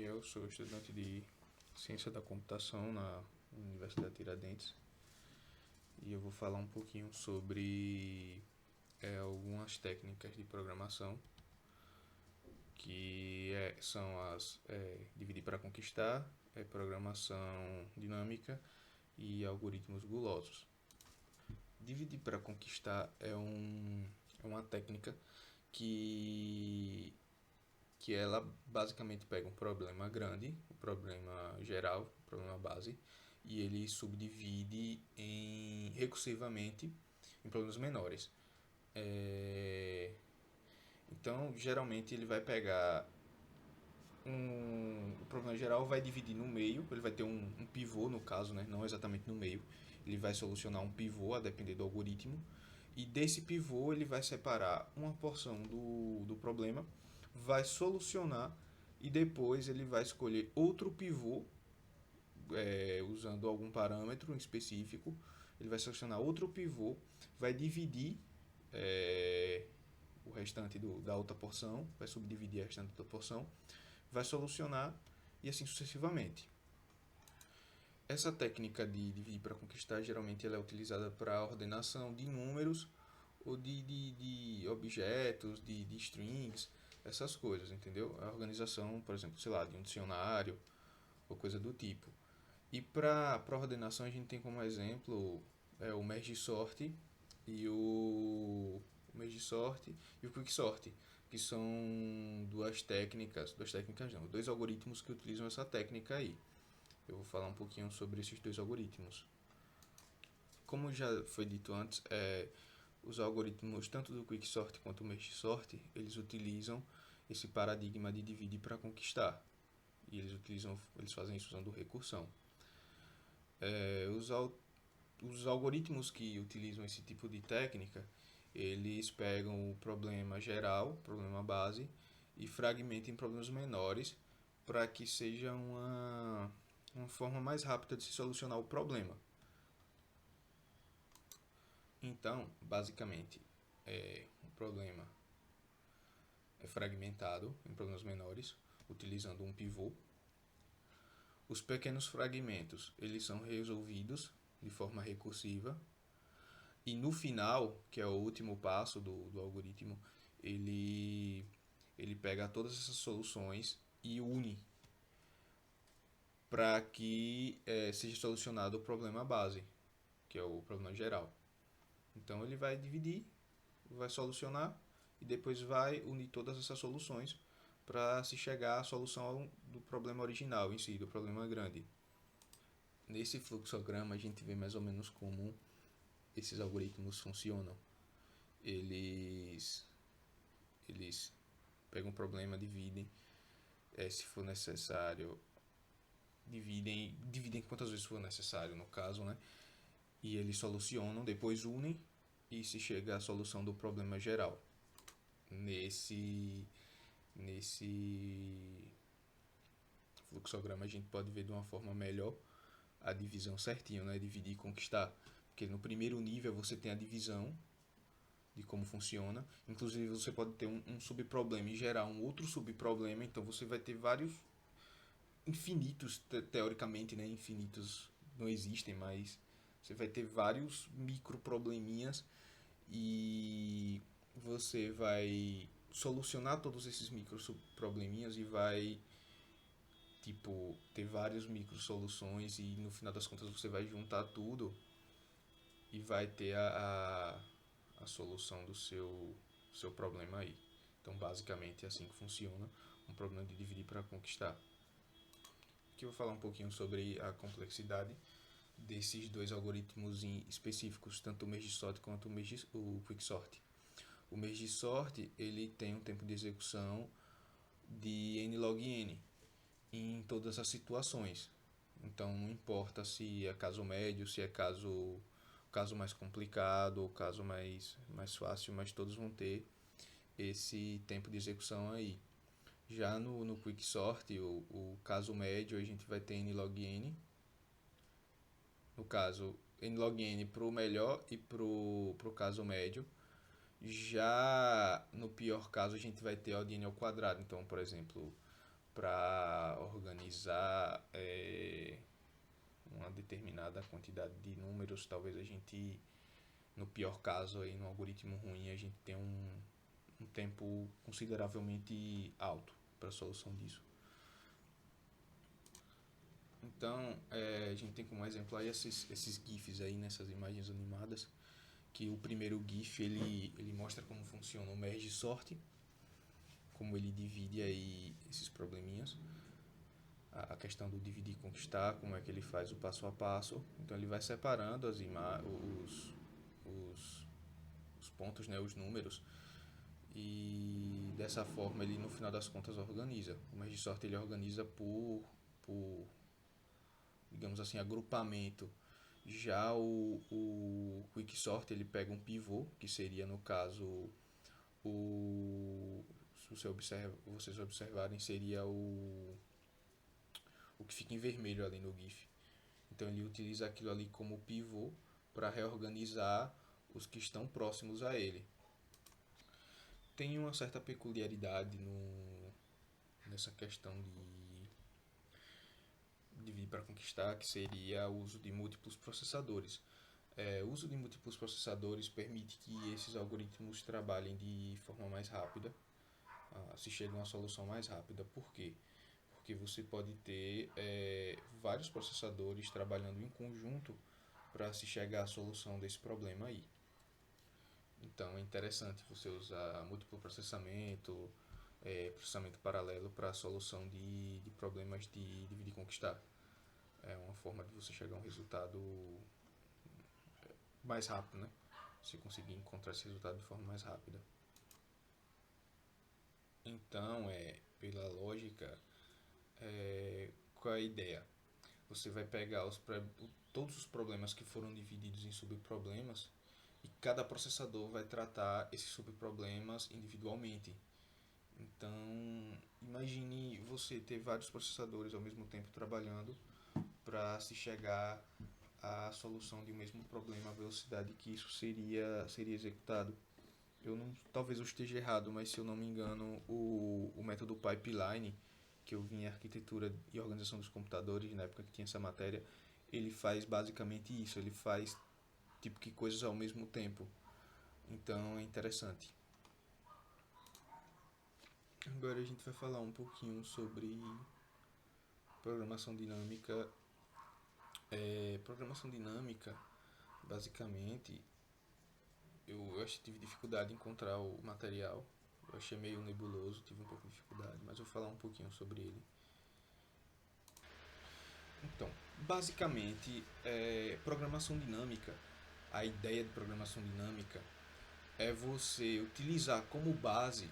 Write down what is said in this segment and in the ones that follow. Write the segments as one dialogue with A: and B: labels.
A: Gabriel, sou estudante de Ciência da Computação na Universidade Tiradentes e eu vou falar um pouquinho sobre algumas técnicas de programação são as dividir para conquistar, programação dinâmica e algoritmos gulosos. Dividir para conquistar é uma técnica que ela basicamente pega um problema grande, um problema geral, um problema base, e ele subdivide recursivamente em problemas menores. Então, geralmente ele vai pegar o problema geral, vai dividir no meio, ele vai ter um pivô no caso, né? Não exatamente no meio, ele vai solucionar um pivô a depender do algoritmo, e desse pivô ele vai separar uma porção do problema, vai solucionar e depois ele vai escolher outro pivô usando algum parâmetro específico. Ele vai selecionar outro pivô, vai dividir o restante da outra porção, vai subdividir a restante da porção, vai solucionar e assim sucessivamente. Essa técnica de dividir para conquistar geralmente ela é utilizada para ordenação de números ou de objetos, de strings, essas coisas, entendeu? A organização, por exemplo, sei lá, de um dicionário ou coisa do tipo. E para ordenação a gente tem como exemplo o merge sort e o merge sort e o quick sort, que são dois algoritmos que utilizam essa técnica aí. Eu vou falar um pouquinho sobre esses dois algoritmos. Como já foi dito antes, os algoritmos tanto do quicksort quanto do merge sort, eles utilizam esse paradigma de dividir para conquistar. E eles fazem isso usando recursão. Os algoritmos que utilizam esse tipo de técnica, eles pegam o problema geral, problema base, e fragmentam em problemas menores para que seja uma forma mais rápida de se solucionar o problema. Então, basicamente, o problema é fragmentado em problemas menores, utilizando um pivô. Os pequenos fragmentos eles são resolvidos de forma recursiva. E no final, que é o último passo do algoritmo, ele pega todas essas soluções e une para que seja solucionado o problema base, que é o problema geral. Então ele vai dividir, vai solucionar e depois vai unir todas essas soluções para se chegar à solução do problema original em si, do problema grande. Nesse fluxograma a gente vê mais ou menos como esses algoritmos funcionam. Eles pegam um problema, dividem, se for necessário, dividem quantas vezes for necessário no caso, né? E eles solucionam, depois unem e se chega à solução do problema geral. Nesse fluxograma a gente pode ver de uma forma melhor a divisão certinho, né? Dividir e conquistar. Porque no primeiro nível você tem a divisão de como funciona. Inclusive você pode ter um subproblema e gerar um outro subproblema. Então você vai ter vários infinitos, teoricamente, né? Infinitos não existem, mas você vai ter vários micro probleminhas e você vai solucionar todos esses micro probleminhas e vai ter várias micro soluções e no final das contas você vai juntar tudo e vai ter a solução do seu problema aí. Então basicamente é assim que funciona um problema de dividir para conquistar. Aqui eu vou falar um pouquinho sobre a complexidade desses dois algoritmos específicos, tanto o merge sort quanto o quicksort. O merge sort ele tem um tempo de execução de n log n em todas as situações. Então não importa se é caso médio, se é caso mais complicado ou caso mais fácil, mas todos vão ter esse tempo de execução aí. Já no quicksort, o caso médio, a gente vai ter n log n. No caso, n log n para o melhor e para o caso médio. Já no pior caso, a gente vai ter O de n ao quadrado. Então, por exemplo, para organizar uma determinada quantidade de números. Talvez a gente, no pior caso, aí, no algoritmo ruim, a gente tem um tempo consideravelmente alto para a solução disso. Então, a gente tem como exemplo aí esses GIFs aí, nessas imagens animadas, que o primeiro GIF ele mostra como funciona o merge sort, como ele divide aí esses probleminhas, a questão do dividir e conquistar, como é que ele faz o passo a passo. Então ele vai separando os pontos, né, os números, e dessa forma ele no final das contas organiza. O merge sort ele organiza por digamos assim, agrupamento. Já o quicksort ele pega um pivô, que seria no caso se vocês observarem, seria o que fica em vermelho ali no GIF. Então ele utiliza aquilo ali como pivô para reorganizar os que estão próximos a ele. Tem uma certa peculiaridade nessa questão de dividir para conquistar, que seria o uso de múltiplos processadores. O uso de múltiplos processadores permite que esses algoritmos trabalhem de forma mais rápida, se chega a uma solução mais rápida. Por quê? Porque você pode ter vários processadores trabalhando em conjunto para se chegar à solução desse problema aí. Então é interessante você usar múltiplo processamento, processamento paralelo para a solução de problemas de dividir e conquistar. É uma forma de você chegar a um resultado mais rápido, né? Você conseguir encontrar esse resultado de forma mais rápida. Então, pela lógica, qual é a ideia? Você vai pegar todos os problemas que foram divididos em subproblemas e cada processador vai tratar esses subproblemas individualmente. Então, imagine você ter vários processadores ao mesmo tempo trabalhando para se chegar à solução de um mesmo problema, a velocidade que isso seria executado. Talvez eu esteja errado, mas se eu não me engano, o método pipeline, que eu vi em arquitetura e organização dos computadores, na época que tinha essa matéria, ele faz basicamente isso, ele faz tipo que coisas ao mesmo tempo. Então é interessante. Agora a gente vai falar um pouquinho sobre programação dinâmica. Programação dinâmica, basicamente, eu acho que tive dificuldade em encontrar o material. Eu achei meio nebuloso, tive um pouco de dificuldade, mas eu vou falar um pouquinho sobre ele. Então, basicamente, programação dinâmica, a ideia de programação dinâmica é você utilizar como base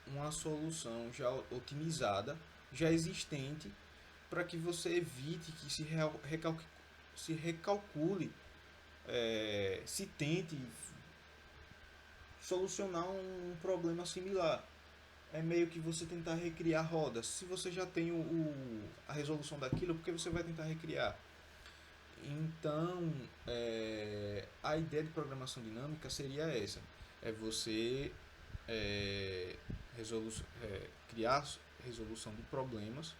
A: uma solução já otimizada, já existente, para que você evite que se recalcule, se tente solucionar um problema similar. É meio que você tentar recriar rodas. Se você já tem a resolução daquilo, por que você vai tentar recriar? Então, a ideia de programação dinâmica seria essa: é você criar resolução de problemas,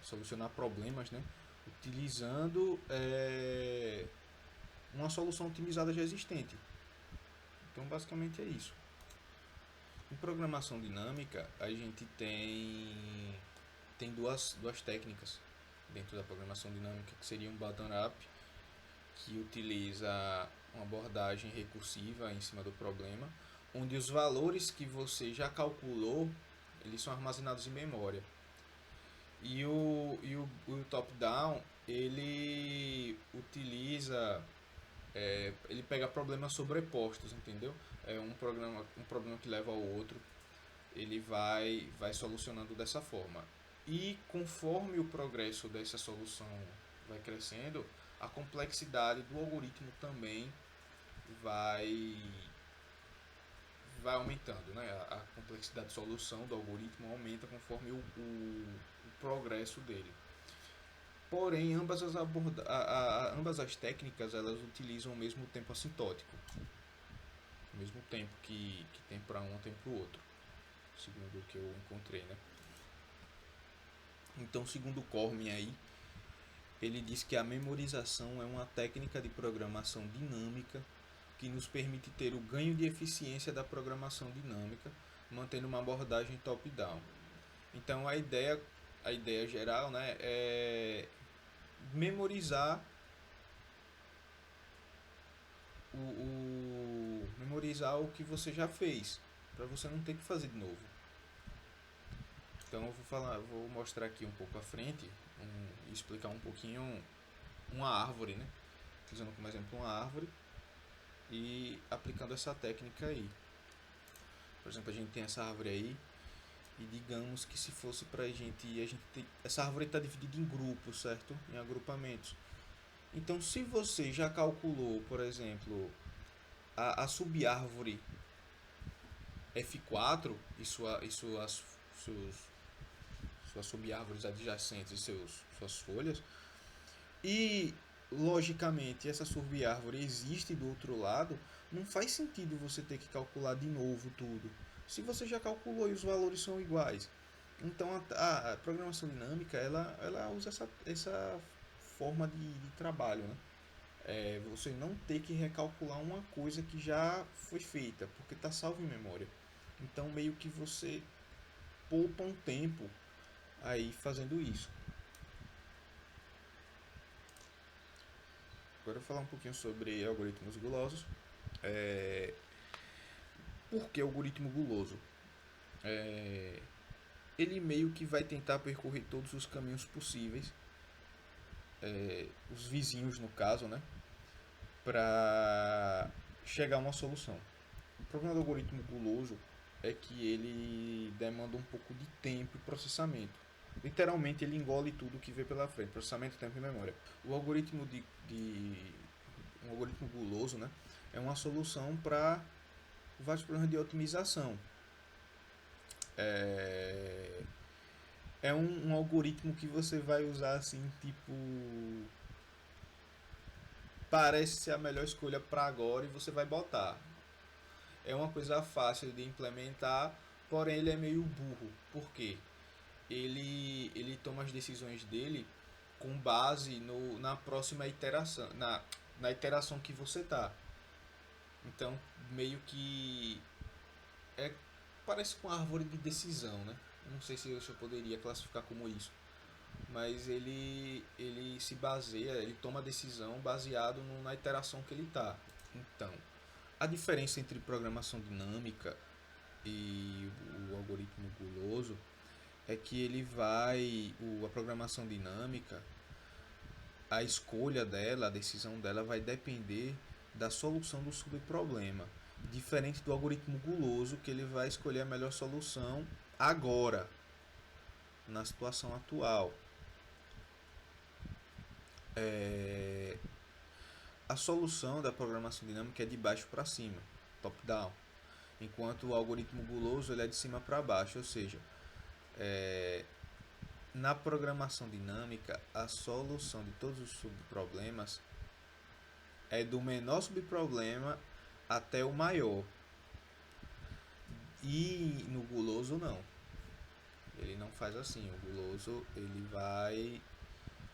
A: solucionar problemas, né, utilizando uma solução otimizada já existente. Então, basicamente é isso. Em programação dinâmica, a gente tem duas técnicas dentro da programação dinâmica, que seria um bottom-up, que utiliza uma abordagem recursiva em cima do problema, onde os valores que você já calculou, eles são armazenados em memória. E o top-down, ele utiliza, ele pega problemas sobrepostos, entendeu? É um problema que leva ao outro, ele vai solucionando dessa forma. E conforme o progresso dessa solução vai crescendo, a complexidade do algoritmo também vai aumentando, né? A complexidade de solução do algoritmo aumenta conforme o progresso dele. Porém, ambas as técnicas elas utilizam o mesmo tempo assintótico, o mesmo tempo que tem para um tem para o outro, segundo o que eu encontrei, né? Então, segundo Cormin aí, ele diz que a memorização é uma técnica de programação dinâmica que nos permite ter o ganho de eficiência da programação dinâmica, mantendo uma abordagem top-down. Então, a ideia geral, né, é memorizar memorizar o que você já fez, para você não ter que fazer de novo. Então eu vou mostrar aqui um pouco à frente, explicar um pouquinho uma árvore, né? Utilizando como exemplo uma árvore e aplicando essa técnica aí. Por exemplo, a gente tem essa árvore aí e digamos que se fosse pra gente essa árvore está dividida em grupos, certo? Em agrupamentos. Então, se você já calculou, por exemplo, a subárvore F4 suas subárvores adjacentes e suas folhas, e logicamente essa subárvore existe do outro lado, não faz sentido você ter que calcular de novo tudo, se você já calculou e os valores são iguais. Então a programação dinâmica ela usa essa forma de trabalho, né? Você não ter que recalcular uma coisa que já foi feita, porque está salvo em memória. Então meio que você poupa um tempo aí fazendo isso. Agora eu vou falar um pouquinho sobre algoritmos gulosos. Por que algoritmo guloso? Ele meio que vai tentar percorrer todos os caminhos possíveis, os vizinhos no caso, né, para chegar a uma solução. O problema do algoritmo guloso é que ele demanda um pouco de tempo e processamento. Literalmente ele engole tudo que vê pela frente, processamento, tempo e memória. O algoritmo um algoritmo guloso, né, é uma solução para vários problemas de otimização. É um algoritmo que você vai usar assim, tipo, parece ser a melhor escolha para agora e você vai botar. É uma coisa fácil de implementar, porém ele é meio burro. Por quê? Ele toma as decisões dele com base na próxima iteração, na iteração que você tá. Então, meio que é parece com uma árvore de decisão, né? Não sei se eu poderia classificar como isso, mas ele se baseia, ele toma a decisão baseado na iteração que ele tá. Então, a diferença entre programação dinâmica e o algoritmo guloso é que a programação dinâmica, a escolha dela, a decisão dela vai depender da solução do subproblema. Diferente do algoritmo guloso, que ele vai escolher a melhor solução agora, na situação atual. A solução da programação dinâmica é de baixo para cima, top-down, enquanto o algoritmo guloso ele é de cima para baixo, ou seja, na programação dinâmica, a solução de todos os subproblemas é do menor subproblema até o maior. E no guloso não. Ele não faz assim. O guloso ele vai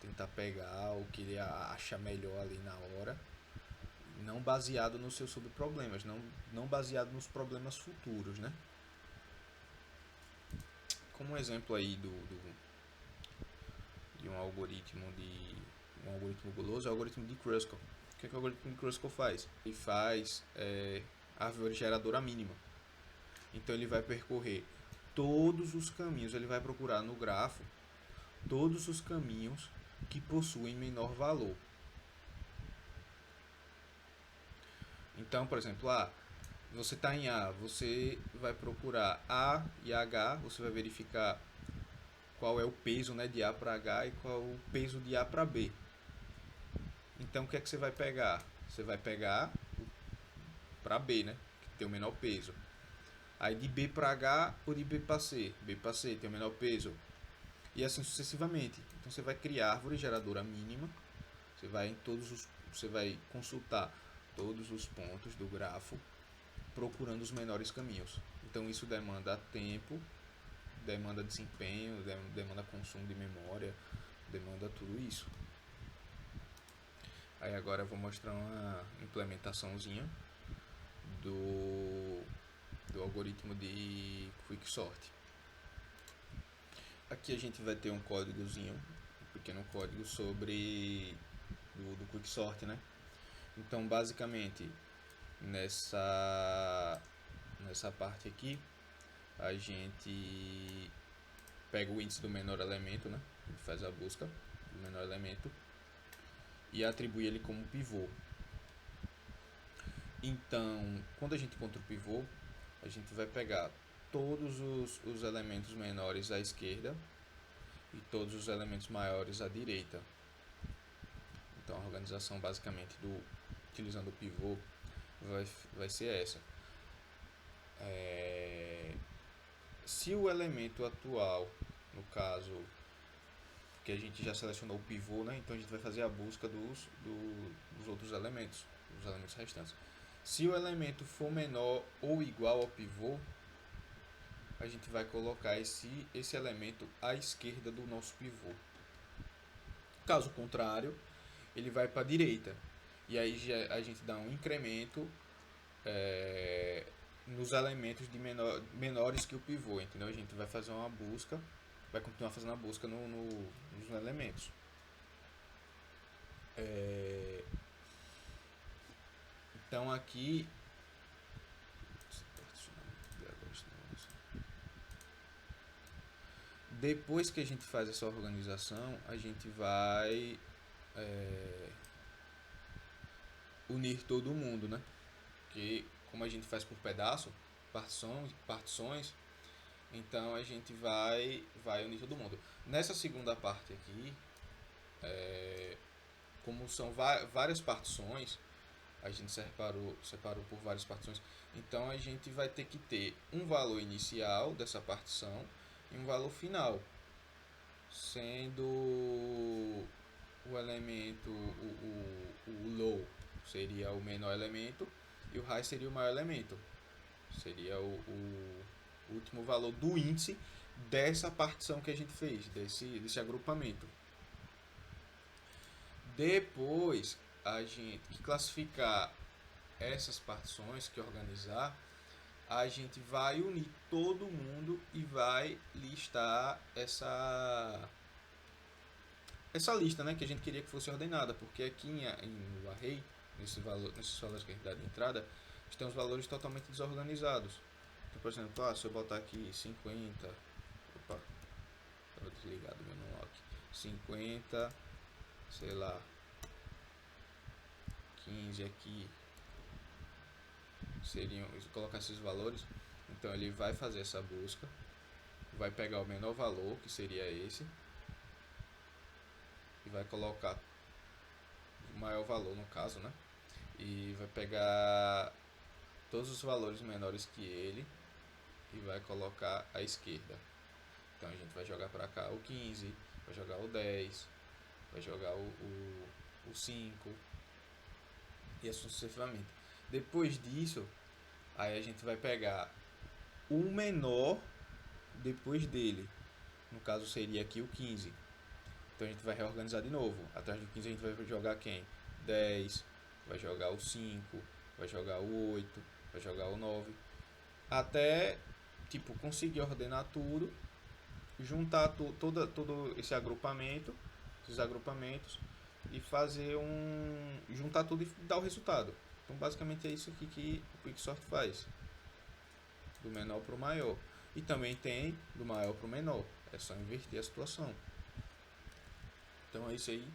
A: tentar pegar o que ele acha melhor ali na hora, não baseado nos seus subproblemas, não baseado nos problemas futuros, né? Como um exemplo aí de um algoritmo guloso é o algoritmo de Kruskal. O que o algoritmo de Kruskal faz? Ele faz árvore geradora mínima. Então ele vai percorrer todos os caminhos, ele vai procurar no grafo todos os caminhos que possuem menor valor. Então, por exemplo, você está em A, você vai procurar A e H, você vai verificar qual é o peso, né, de A para H e qual é o peso de A para B. Então, o que é que você vai pegar? Você vai pegar para B, né, que tem o menor peso. Aí de B para H ou de B para C? B para C tem o menor peso. E assim sucessivamente. Então você vai criar árvore geradora mínima. Você vai consultar todos os pontos do grafo procurando os menores caminhos. Então isso demanda tempo, demanda desempenho, demanda consumo de memória, demanda tudo isso. Aí agora eu vou mostrar uma implementaçãozinha do algoritmo de Quicksort. Aqui a gente vai ter um códigozinho, um pequeno código sobre do Quicksort, né? Então basicamente nessa parte aqui a gente pega o índice do menor elemento, né? A gente faz a busca do menor elemento e atribui ele como pivô. Então, quando a gente encontra o pivô, a gente vai pegar todos os elementos menores à esquerda e todos os elementos maiores à direita. Então, a organização basicamente utilizando o pivô vai ser essa. Se o elemento atual, no caso, que a gente já selecionou o pivô, né? Então a gente vai fazer a busca dos outros elementos, dos elementos restantes. Se o elemento for menor ou igual ao pivô, a gente vai colocar esse elemento à esquerda do nosso pivô. Caso contrário, ele vai para a direita. E aí a gente dá um incremento nos elementos de menores que o pivô, entendeu? A gente vai fazer uma busca, vai continuar fazendo a busca nos elementos. Então aqui depois que a gente faz essa organização, a gente vai unir todo mundo, né? Porque como a gente faz por pedaço, partições, então a gente vai unir todo mundo. Nessa segunda parte aqui, como são várias partições, a gente separou por várias partições, então a gente vai ter que ter um valor inicial dessa partição e um valor final, sendo o elemento, o low seria o menor elemento e o high seria o maior elemento, seria o último valor do índice dessa partição que a gente fez, desse agrupamento. Depois a gente que classificar essas partições, que organizar, a gente vai unir todo mundo e vai listar essa lista, né, que a gente queria que fosse ordenada, porque aqui no array, nesses valores que a gente dá de entrada, a gente tem os valores totalmente desorganizados. Então, por exemplo, se eu botar aqui 50, opa, estava desligado meu unlock, 50, sei lá, 15 aqui, seriam, colocar esses valores, então ele vai fazer essa busca, vai pegar o menor valor, que seria esse, e vai colocar o maior valor no caso, né? E vai pegar todos os valores menores que ele e vai colocar à esquerda. Então a gente vai jogar para cá o 15, vai jogar o 10, vai jogar o 5 e assim sucessivamente. Depois disso, aí a gente vai pegar o menor depois dele. No caso seria aqui o 15. Então a gente vai reorganizar de novo. Atrás do 15 a gente vai jogar quem? 10, vai jogar o 5, vai jogar o 8, vai jogar o 9. Até tipo conseguir ordenar tudo, juntar todo esse agrupamento, esses agrupamentos e fazer juntar tudo e dar o resultado. Então basicamente é isso aqui que o Quicksort faz, do menor para o maior. E também tem do maior para o menor, é só inverter a situação. Então é isso aí.